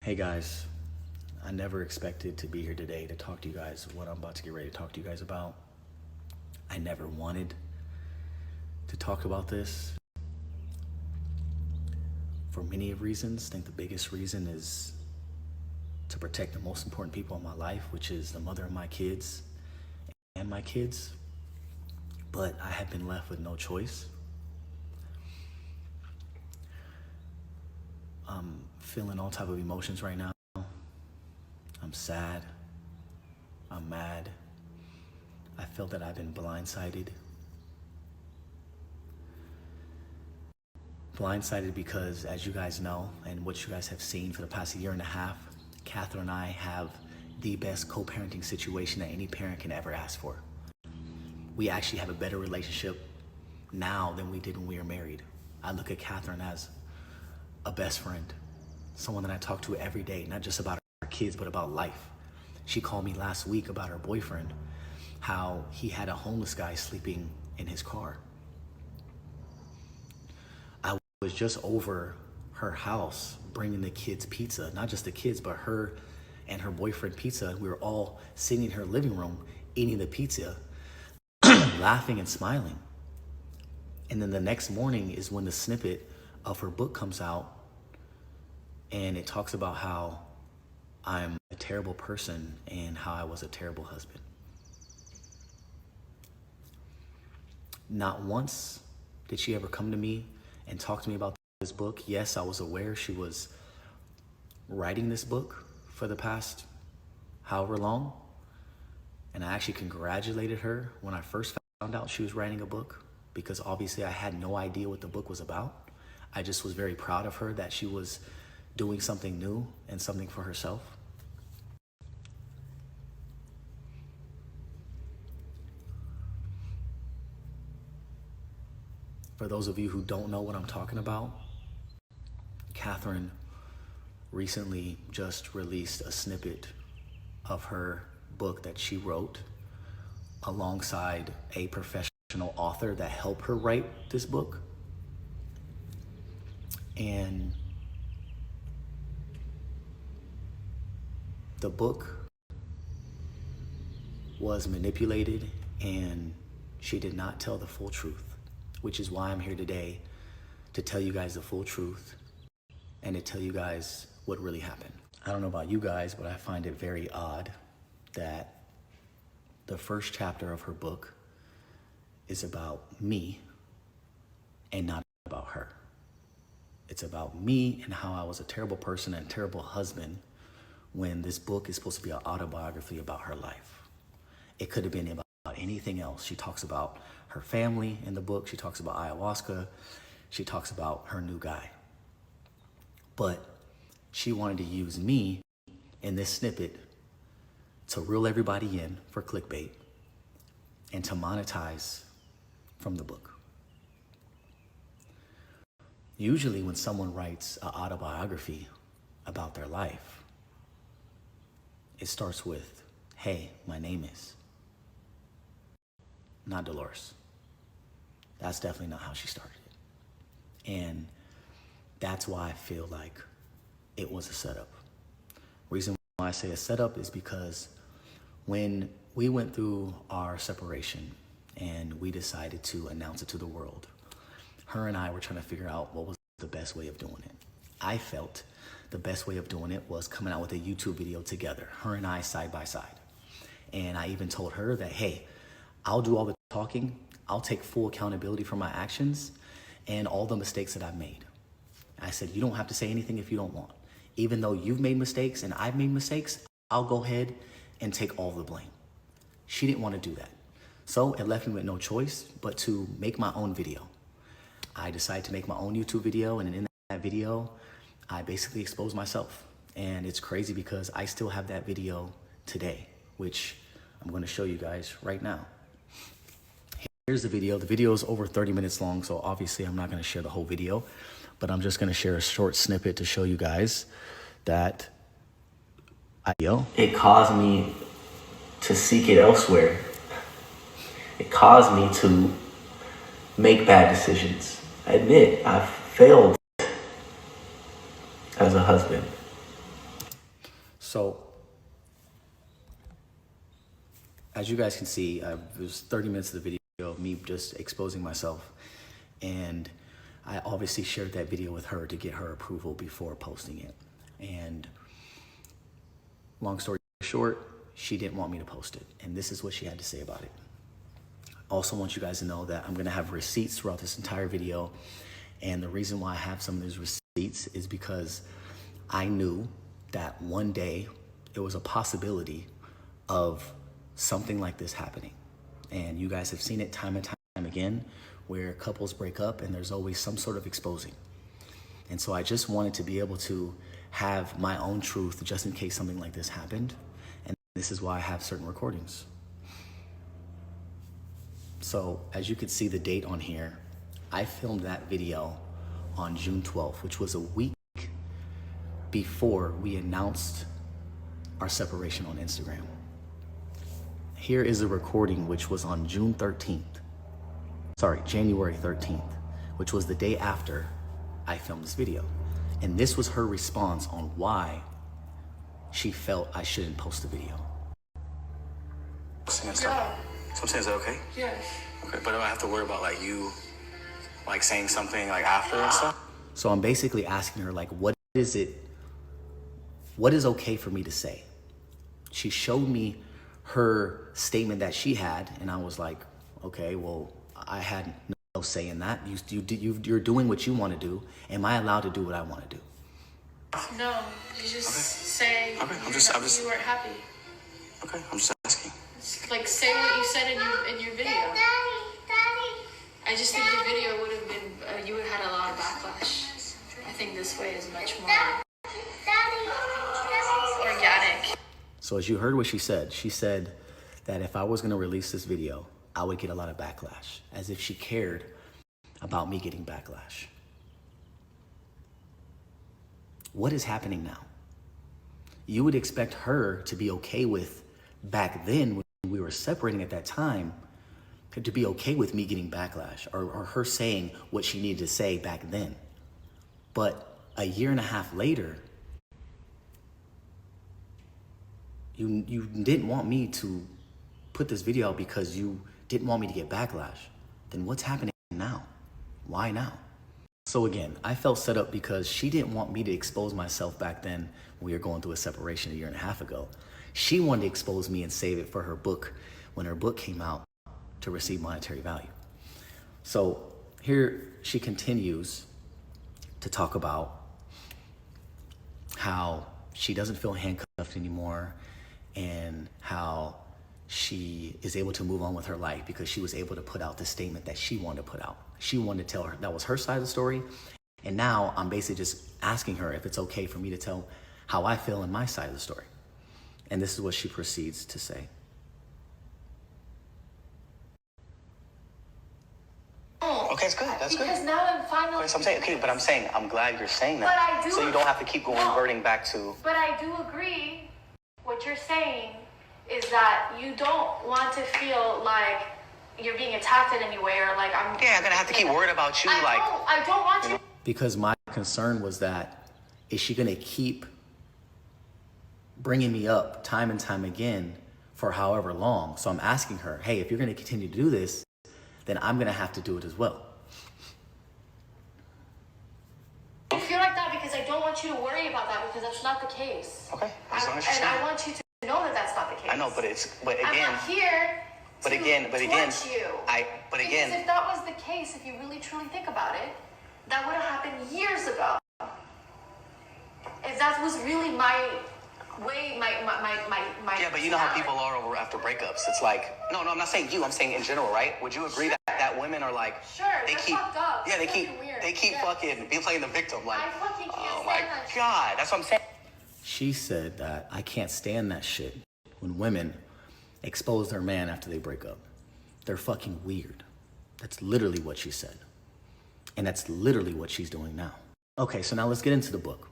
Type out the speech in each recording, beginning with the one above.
Hey guys, I never expected to be here today to talk to you guys what I'm about to get ready to talk to you guys about. I never wanted to talk about this for many reasons. I think the biggest reason is to protect the most important people in my life, which is the mother of my kids and my kids. But I have been left with no choice. I'm feeling all type of emotions right now. I'm sad. I'm mad. I feel that I've been blindsided. Blindsided because, as you guys know, and what you guys have seen for the past year and a half, Catherine and I have the best co-parenting situation that any parent can ever ask for. We actually have a better relationship now than we did when we were married. I look at Catherine as a best friend, someone that I talk to every day, not just about our kids, but about life. She called me last week about her boyfriend, how he had a homeless guy sleeping in his car. I was just over her house bringing the kids pizza, not just the kids, but her and her boyfriend pizza. We were all sitting in her living room eating the pizza, laughing and smiling. And then the next morning is when the snippet of her book comes out, and it talks about how I'm a terrible person and how I was a terrible husband. Not once did she ever come to me and talk to me about this book. Yes, I was aware she was writing this book for the past however long, and I actually congratulated her when I first found out she was writing a book, because obviously I had no idea what the book was about. I just was very proud of her that she was doing something new and something for herself. For those of you who don't know what I'm talking about, Catherine recently just released a snippet of her book that she wrote alongside a professional author that helped her write this book. And the book was manipulated, and she did not tell the full truth, which is why I'm here today to tell you guys the full truth and to tell you guys what really happened. I don't know about you guys, but I find it very odd that the first chapter of her book is about me and not about her. It's about me and how I was a terrible person and a terrible husband, when this book is supposed to be an autobiography about her life. It could have been about anything else. She talks about her family in the book. She talks about ayahuasca. She talks about her new guy. But she wanted to use me in this snippet to reel everybody in for clickbait and to monetize from the book. Usually when someone writes an autobiography about their life, it starts with, hey, my name is. Not Dolores. That's definitely not how she started it. And that's why I feel like it was a setup. Reason why I say a setup is because when we went through our separation and we decided to announce it to the world, her and I were trying to figure out what was the best way of doing it. I felt the best way of doing it was coming out with a YouTube video together, her and I side by side. And I even told her that, hey, I'll do all the talking. I'll take full accountability for my actions and all the mistakes that I've made. I said, you don't have to say anything if you don't want. Even though you've made mistakes and I've made mistakes, I'll go ahead and take all the blame. She didn't want to do that. So it left me with no choice but to make my own video. I decided to make my own YouTube video, and in that video, I basically exposed myself. And it's crazy because I still have that video today, which I'm going to show you guys right now. Here's the video. The video is over 30 minutes long, so obviously I'm not going to share the whole video, but I'm just going to share a short snippet to show you guys that it caused me to seek it elsewhere. It caused me to make bad decisions. I admit I've failed as a husband. So, as you guys can see, it was 30 minutes of the video of me just exposing myself. And I obviously shared that video with her to get her approval before posting it. And long story short, she didn't want me to post it. And this is what she had to say about it. I also want you guys to know that I'm gonna have receipts throughout this entire video. And the reason why I have some of these receipts is because I knew that one day it was a possibility of something like this happening. And you guys have seen it time and time again, where couples break up and there's always some sort of exposing. And so I just wanted to be able to have my own truth just in case something like this happened. And this is why I have certain recordings. So as you can see the date on here, I filmed that video on June 12th, which was a week before we announced our separation on Instagram. Here is a recording which was on January 13th, which was the day after I filmed this video. And this was her response on why she felt I shouldn't post the video. Yeah. So I'm saying, is that okay? Yes. Okay, but do I have to worry about like you like saying something like after and stuff? So I'm basically asking her like, what is okay for me to say? She showed me her statement that she had, and I was like, okay, well, I had no say in that. You're doing what you want to do. Am I allowed to do what I want to do? No, you just say you weren't happy. Okay, I'm just asking. Like, say what you said in your video. I just think your video would have been, you would have had a lot of backlash. I think this way is much more organic. So as you heard what she said that if I was going to release this video, I would get a lot of backlash, as if she cared about me getting backlash. What is happening now? You would expect her to be okay with, back then when we were separating at that time, to be okay with me getting backlash or her saying what she needed to say back then. But a year and a half later, you didn't want me to put this video out because you didn't want me to get backlash. Then what's happening now? Why now? So again, I felt set up because she didn't want me to expose myself back then when we were going through a separation a year and a half ago. She wanted to expose me and save it for her book when her book came out to receive monetary value. So here she continues to talk about how she doesn't feel handcuffed anymore and how she is able to move on with her life because she was able to put out the statement that she wanted to put out. She wanted to tell her that was her side of the story. And now I'm basically just asking her if it's okay for me to tell how I feel in my side of the story. And this is what she proceeds to say. Okay, it's good. That's because good. now I'm finally. So I'm saying, okay, but I'm saying I'm glad you're saying that. But I do. So you don't have to keep reverting back to. But I do agree. What you're saying is that you don't want to feel like you're being attacked in any way, or like I'm. Yeah, I'm gonna have to keep worried about you, I don't want you. Because my concern was that, is she gonna keep bringing me up time and time again for however long? So I'm asking her, hey, if you're gonna continue to do this, then I'm gonna have to do it as well. I feel like that because I don't want you to worry about that because that's not the case. Okay, as long as And I want you to know that that's not the case. I know, but I'm again. not here. But again, because if that was the case, if you really truly think about it, that would have happened years ago. If that was really my way, my. Yeah, but you know how people are over after breakups. It's like, no, I'm not saying you. I'm saying in general, right? Would you agree that women are like, sure, they keep, fucked up. yeah, they It's keep, weird. they keep fucking be playing the victim, like, I fucking can't oh stand my that shit. god, that's what I'm saying. She said that I can't stand that shit when women expose their man after they break up. They're fucking weird. That's literally what she said. And that's literally what she's doing now. Okay, so now let's get into the book.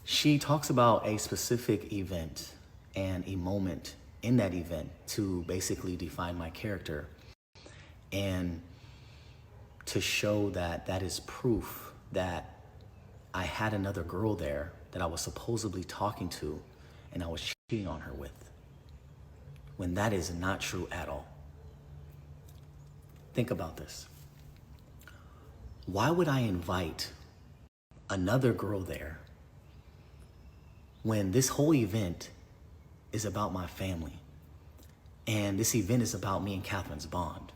She talks about a specific event and a moment in that event to basically define my character and to show that that is proof that I had another girl there that I was supposedly talking to and I was cheating on her with, when that is not true at all. Think about this. Why would I invite another girl there when this whole event is about my family and this event is about me and Catherine's bond?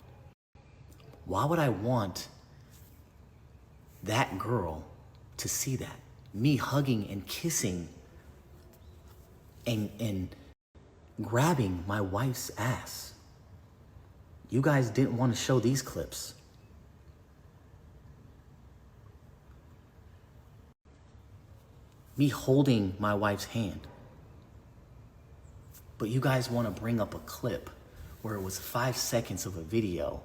Why would I want that girl to see that? Me hugging and kissing and grabbing my wife's ass. You guys didn't want to show these clips. Me holding my wife's hand. But you guys want to bring up a clip where it was 5 seconds of a video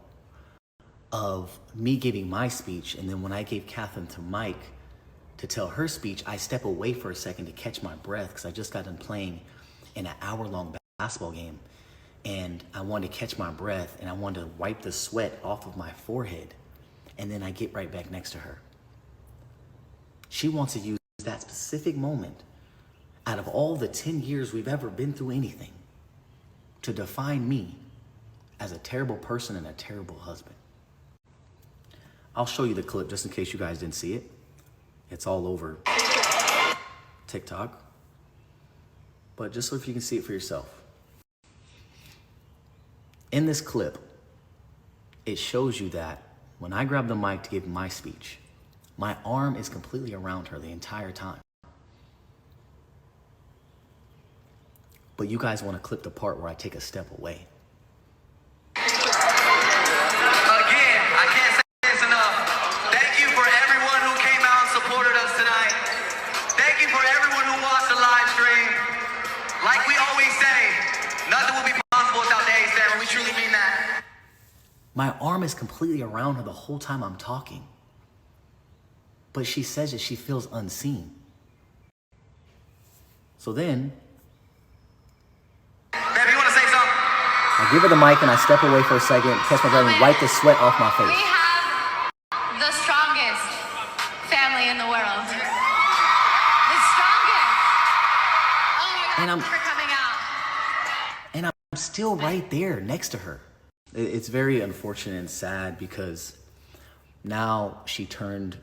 of me giving my speech, and then when I gave Catherine to Mike to tell her speech, I step away for a second to catch my breath because I just got done playing in an hour-long basketball game, and I wanted to catch my breath and I wanted to wipe the sweat off of my forehead, and then I get right back next to her. She wants to use that specific moment out of all the 10 years we've ever been through anything to define me as a terrible person and a terrible husband. I'll show you the clip just in case you guys didn't see it. It's all over TikTok. But just so if you can see it for yourself. In this clip, it shows you that when I grab the mic to give my speech, my arm is completely around her the entire time. But you guys want to clip the part where I take a step away. Like we always say, nothing will be possible without Dave, Sarah. We truly mean that. My arm is completely around her the whole time I'm talking. But she says that she feels unseen. So then, Baby, you want to say something? I give her the mic and I step away for a second, catch my breath and wipe the sweat off my face. We have the strongest family in the world. The strongest. Oh my God, And I'm- for coming out. And I'm still right there next to her. It's very unfortunate and sad because now she turned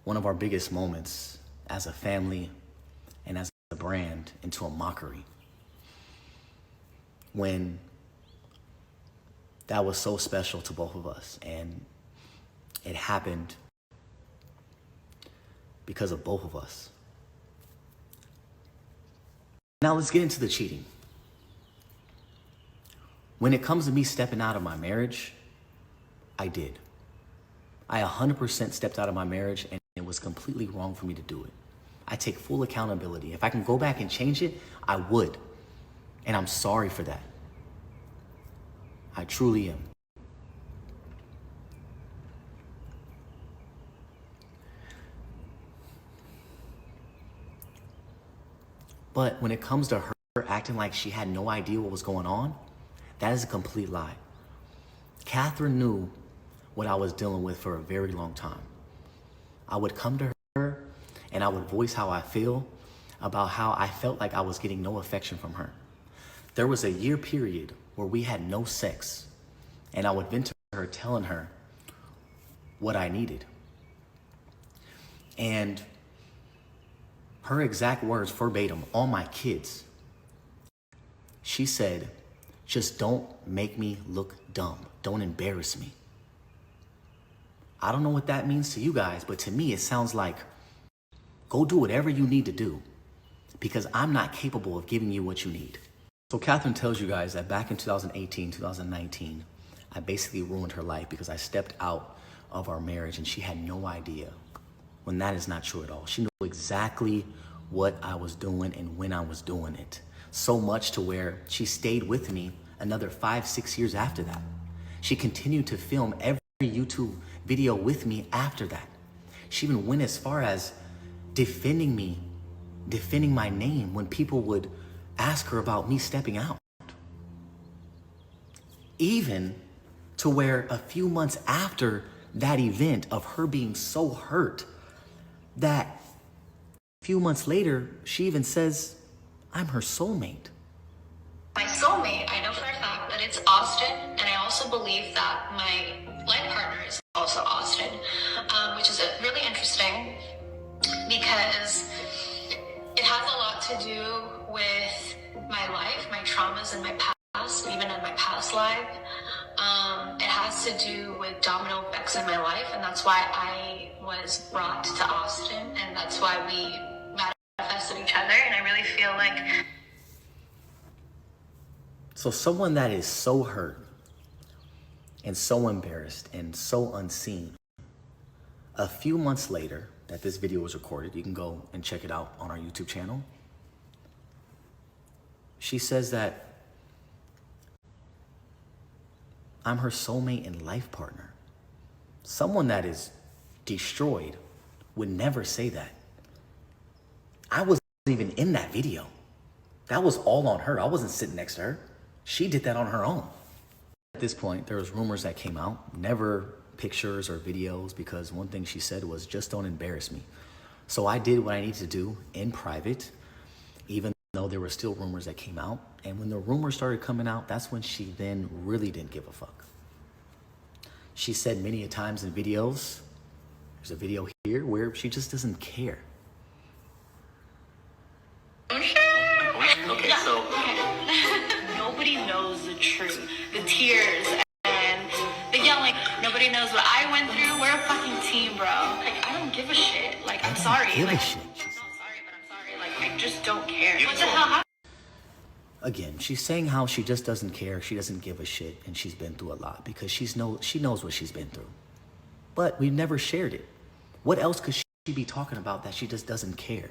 one of our biggest moments as a family and as a brand into a mockery. When that was so special to both of us, and it happened because of both of us. Now let's get into the cheating. When it comes to me stepping out of my marriage, I did. I 100% stepped out of my marriage, and it was completely wrong for me to do it. I take full accountability. If I can go back and change it, I would. And I'm sorry for that. I truly am. But when it comes to her acting like she had no idea what was going on, that is a complete lie. Catherine knew what I was dealing with for a very long time. I would come to her and I would voice how I feel about how I felt like I was getting no affection from her. There was a year period where we had no sex, and I would vent to her telling her what I needed. And her exact words verbatim on my kids, she said, "Just don't make me look dumb. Don't embarrass me." I don't know what that means to you guys, but to me, it sounds like, go do whatever you need to do because I'm not capable of giving you what you need. So Catherine tells you guys that back in 2018, 2019, I basically ruined her life because I stepped out of our marriage and she had no idea, when that is not true at all. She knew exactly what I was doing and when I was doing it. So much to where she stayed with me another 5, 6 years after that. She continued to film every YouTube video with me after that. She even went as far as defending me, defending my name when people would ask her about me stepping out. Even to where a few months after that event of her being so hurt that A few months later, she even says, I'm her soulmate. My soulmate, I know for a fact that it's Austin, and I also believe that my life partner is also Austin, which is really interesting because it has a lot to do with my life, my traumas in my past, even in my past life. It has to do with domino effects in my life, and that's why I was brought to Austin, and that's why we manifested each other, and I really feel like... So someone that is so hurt and so embarrassed and so unseen, a few months later that this video was recorded, you can go and check it out on our YouTube channel, she says that I'm her soulmate and life partner. Someone that is destroyed would never say that. I wasn't even in that video. That was all on her. I wasn't sitting next to her. She did that on her own. At this point, there was rumors that came out, never pictures or videos, because one thing she said was, just don't embarrass me. So I did what I needed to do in private, even though there were still rumors that came out. And when the rumors started coming out, that's when she then really didn't give a fuck. She said many a times in videos, there's a video here where she just doesn't care. Okay, so Nobody knows the truth, the tears, and the yelling. Nobody knows what I went through. We're a fucking team, bro. Like, I don't give a shit. Like, I'm sorry. Give Like, a shit. I'm not sorry, but I'm sorry. Like, I just don't care. What the hell happened? Again, she's saying how she just doesn't care, she doesn't give a shit, and she's been through a lot because she knows what she's been through. But we've never shared it. What else could she be talking about that she just doesn't care?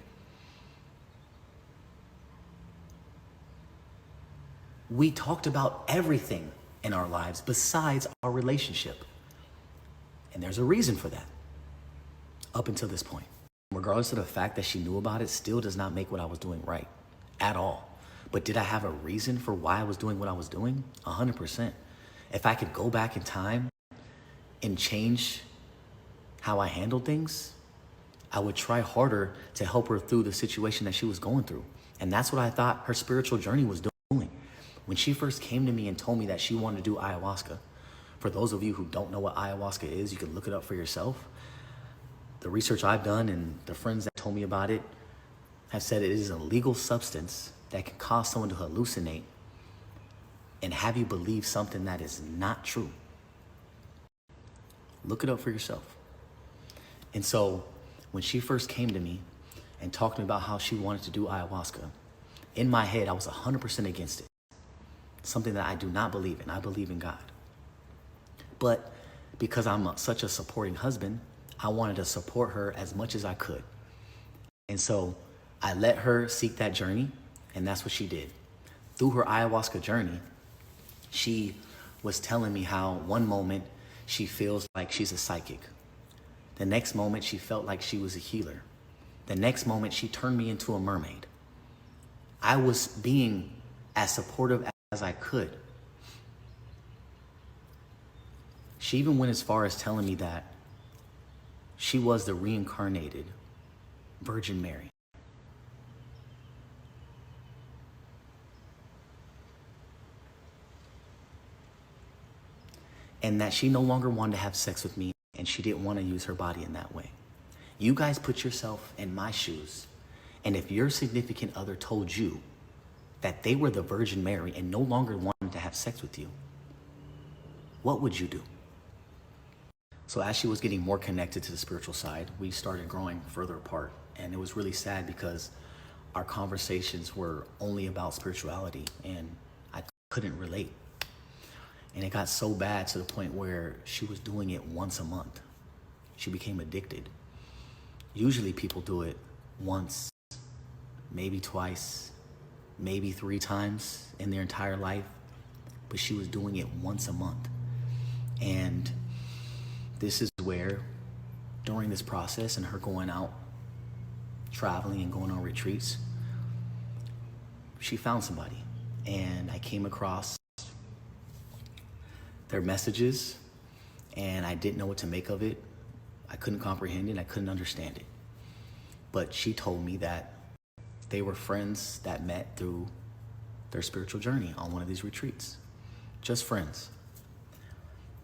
We talked about everything in our lives besides our relationship. And there's a reason for that, up until this point. Regardless of the fact that she knew about it, still does not make what I was doing right at all. But did I have a reason for why I was doing what I was doing? 100%. If I could go back in time and change how I handled things, I would try harder to help her through the situation that she was going through. And that's what I thought her spiritual journey was doing. When she first came to me and told me that she wanted to do ayahuasca, for those of you who don't know what ayahuasca is, you can look it up for yourself. The research I've done and the friends that told me about it have said it is a legal substance that can cause someone to hallucinate and have you believe something that is not true. Look it up for yourself. And so when she first came to me and talked to me about how she wanted to do ayahuasca, in my head, I was 100% against it. Something that I do not believe in. I believe in God. But because I'm such a supporting husband, I wanted to support her as much as I could. And so I let her seek that journey, and that's what she did. Through her ayahuasca journey, she was telling me how one moment she feels like she's a psychic. The next moment she felt like she was a healer. The next moment she turned me into a mermaid. I was being as supportive as I could. She even went as far as telling me that she was the reincarnated Virgin Mary. And that she no longer wanted to have sex with me and she didn't want to use her body in that way. You guys put yourself in my shoes, and if your significant other told you that they were the Virgin Mary and no longer wanted to have sex with you, what would you do? So as she was getting more connected to the spiritual side, we started growing further apart. And it was really sad because our conversations were only about spirituality and I couldn't relate. And it got so bad to the point where she was doing it once a month. She became addicted. Usually people do it once, maybe twice, maybe 3 times in their entire life, but she was doing it once a month. And this is where, during this process and her going out, traveling and going on retreats, she found somebody. And I came across their messages and I didn't know what to make of it. I couldn't comprehend it. I couldn't understand it. But she told me that they were friends that met through their spiritual journey on one of these retreats. Just friends.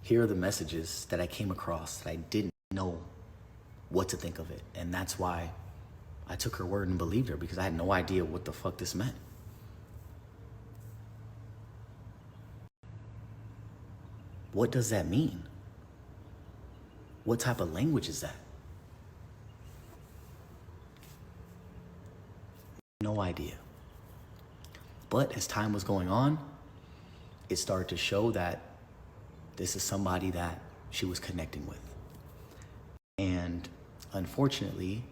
Here are the messages that I came across that I didn't know what to think of it. And that's why I took her word and believed her, because I had no idea what the fuck this meant. What does that mean? What type of language is that? No idea. But as time was going on, it started to show that this is somebody that she was connecting with. And unfortunately,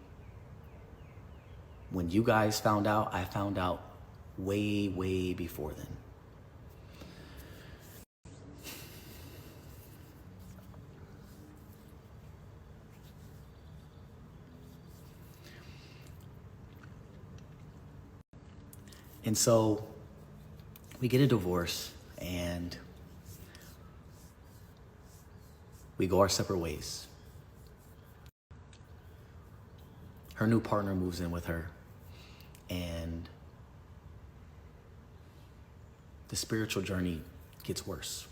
when you guys found out, I found out way, way before then. And so we get a divorce and we go our separate ways. Her new partner moves in with her, and the spiritual journey gets worse.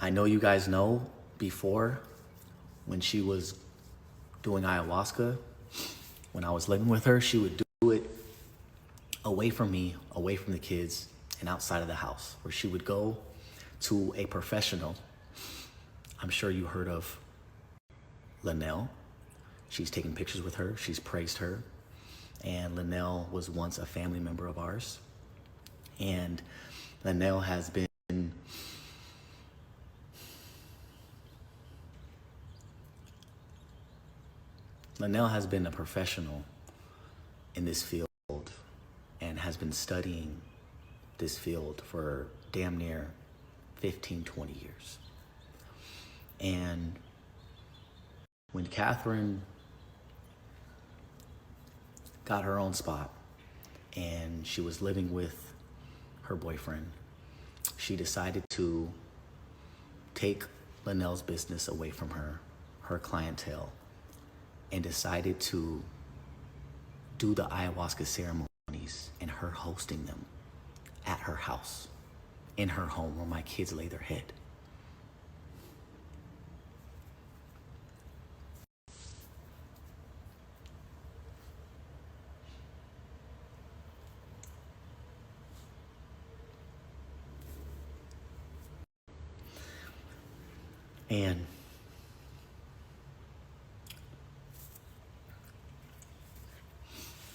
I know you guys know before, when she was doing ayahuasca, when I was living with her, she would do it away from me, away from the kids, and outside of the house, where she would go to a professional. I'm sure you heard of Linnell. She's taken pictures with her. She's praised her. And Linnell was once a family member of ours. And Linnell has been a professional in this field and has been studying this field for damn near 15, 20 years. And when Catherine got her own spot and she was living with her boyfriend, she decided to take Linnell's business away from her clientele, and decided to do the ayahuasca ceremonies and her hosting them at her house, in her home where my kids lay their head. And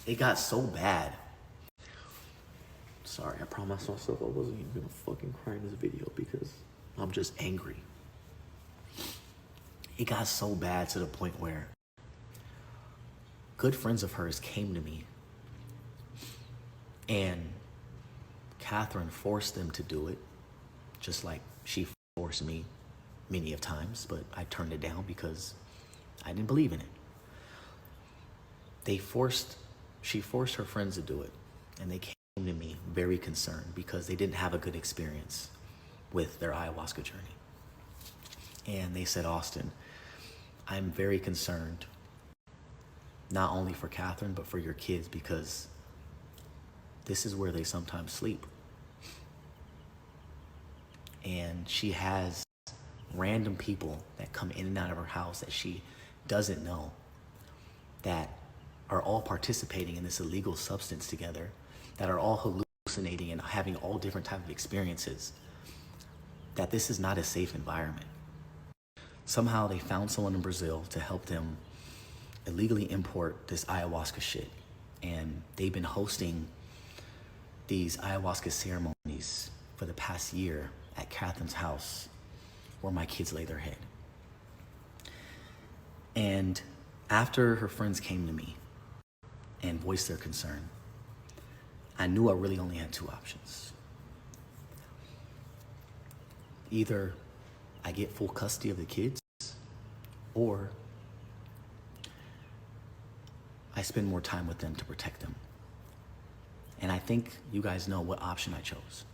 it got so bad. Sorry, I promised myself I wasn't even gonna fucking cry in this video because I'm just angry. It got so bad to the point where good friends of hers came to me, and Catherine forced them to do it, just like she forced me many of times, but I turned it down because I didn't believe in it. She forced her friends to do it, and they came to me very concerned because they didn't have a good experience with their ayahuasca journey. And they said, Austin, I'm very concerned, not only for Catherine, but for your kids, because this is where they sometimes sleep. And she has random people that come in and out of her house that she doesn't know, that are all participating in this illegal substance together, that are all hallucinating and having all different types of experiences, that this is not a safe environment. Somehow they found someone in Brazil to help them illegally import this ayahuasca shit. And they've been hosting these ayahuasca ceremonies for the past year at Catherine's house, where my kids lay their head. And after her friends came to me and voiced their concern, I knew I really only had two options. Either I get full custody of the kids, or I spend more time with them to protect them. And I think you guys know what option I chose.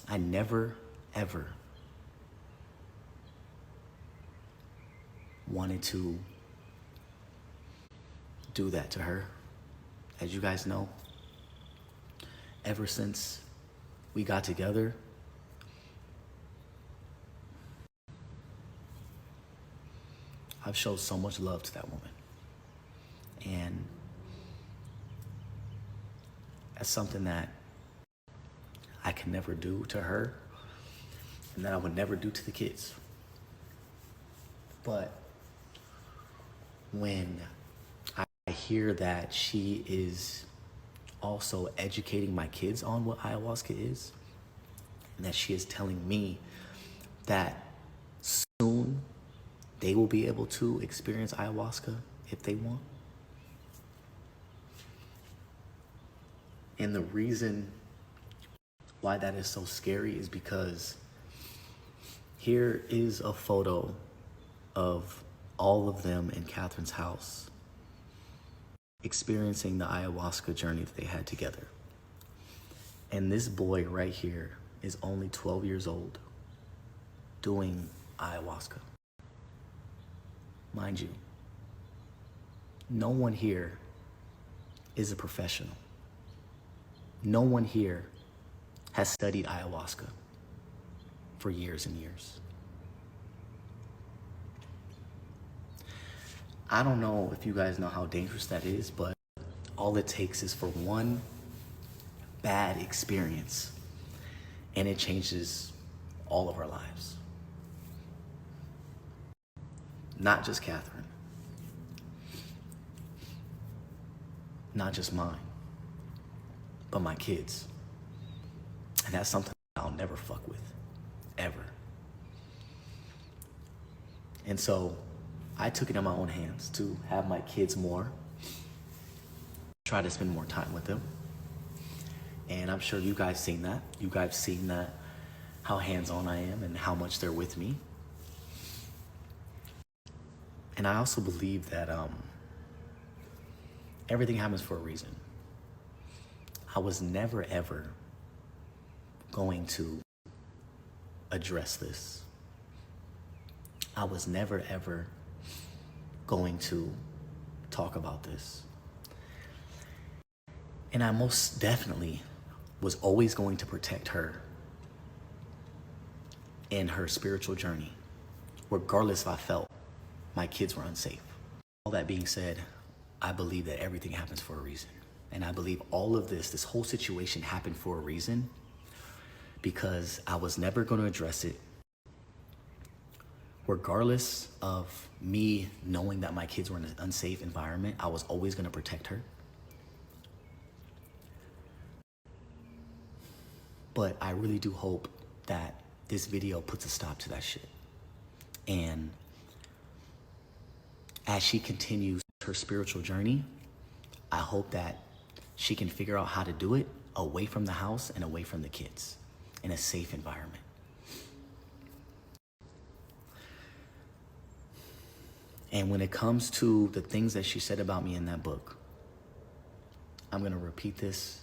I never, ever wanted to do that to her. As you guys know, ever since we got together, I've showed so much love to that woman. And that's something that I can never do to her and that I would never do to the kids. But when I hear that she is also educating my kids on what ayahuasca is, and that she is telling me that soon they will be able to experience ayahuasca if they want. And the reason why that is so scary is because here is a photo of all of them in Catherine's house experiencing the ayahuasca journey that they had together. And this boy right here is only 12 years old doing ayahuasca. Mind you, no one here is a professional. No one here has studied ayahuasca for years and years. I don't know if you guys know how dangerous that is, but all it takes is for one bad experience and it changes all of our lives. Not just Catherine. Not just mine, but my kids. And that's something I'll never fuck with, ever. And so I took it in my own hands to have my kids more, try to spend more time with them. And I'm sure you guys seen that. You guys seen that, how hands-on I am and how much they're with me. And I also believe that everything happens for a reason. I was never ever going to address this. I was never ever going to talk about this. And I most definitely was always going to protect her in her spiritual journey, regardless if I felt my kids were unsafe. All that being said, I believe that everything happens for a reason. And I believe all of this whole situation happened for a reason, because I was never going to address it. Regardless of me knowing that my kids were in an unsafe environment, I was always going to protect her. But I really do hope that this video puts a stop to that shit. And as she continues her spiritual journey, I hope that she can figure out how to do it away from the house and away from the kids in a safe environment. And when it comes to the things that she said about me in that book, I'm going to repeat this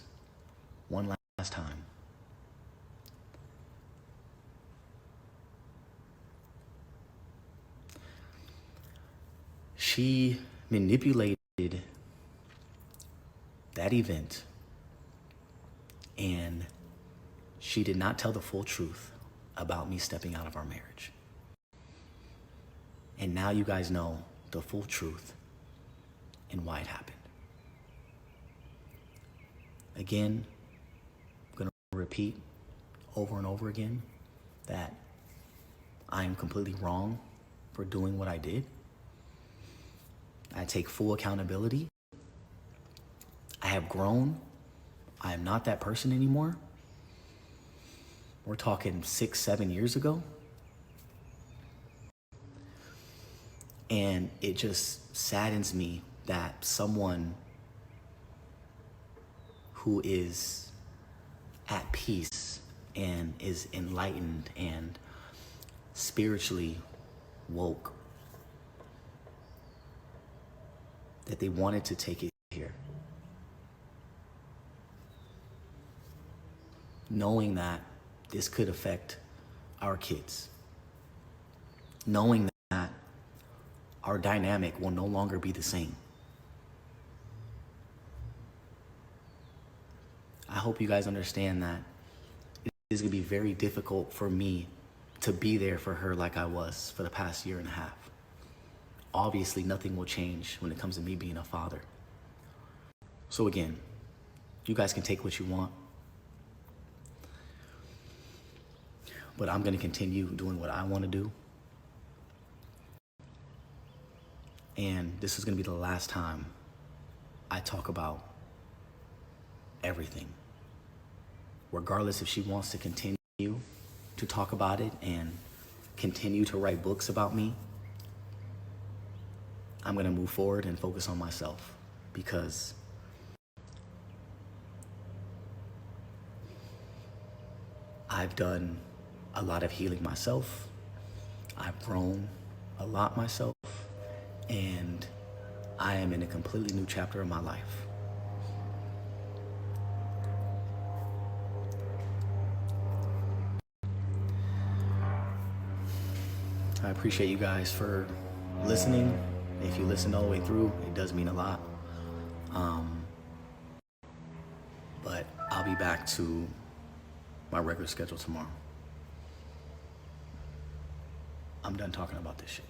one last time. She manipulated that event, and she did not tell the full truth about me stepping out of our marriage. And now you guys know the full truth and why it happened. Again, I'm going to repeat over and over again that I am completely wrong for doing what I did. I take full accountability. I have grown. I am not that person anymore. We're talking 6-7 years ago. And it just saddens me that someone who is at peace and is enlightened and spiritually woke, that they wanted to take it here, knowing that this could affect our kids, knowing that our dynamic will no longer be the same. I hope you guys understand that it is gonna be very difficult for me to be there for her like I was for the past year and a half. Obviously, nothing will change when it comes to me being a father. So again, you guys can take what you want, but I'm gonna continue doing what I wanna do. And this is gonna be the last time I talk about everything. Regardless if she wants to continue to talk about it and continue to write books about me, I'm gonna move forward and focus on myself, because I've done a lot of healing myself. I've grown a lot myself, and I am in a completely new chapter of my life. I appreciate you guys for listening. If you listened all the way through, it does mean a lot. But I'll be back to my regular schedule tomorrow. I'm done talking about this shit.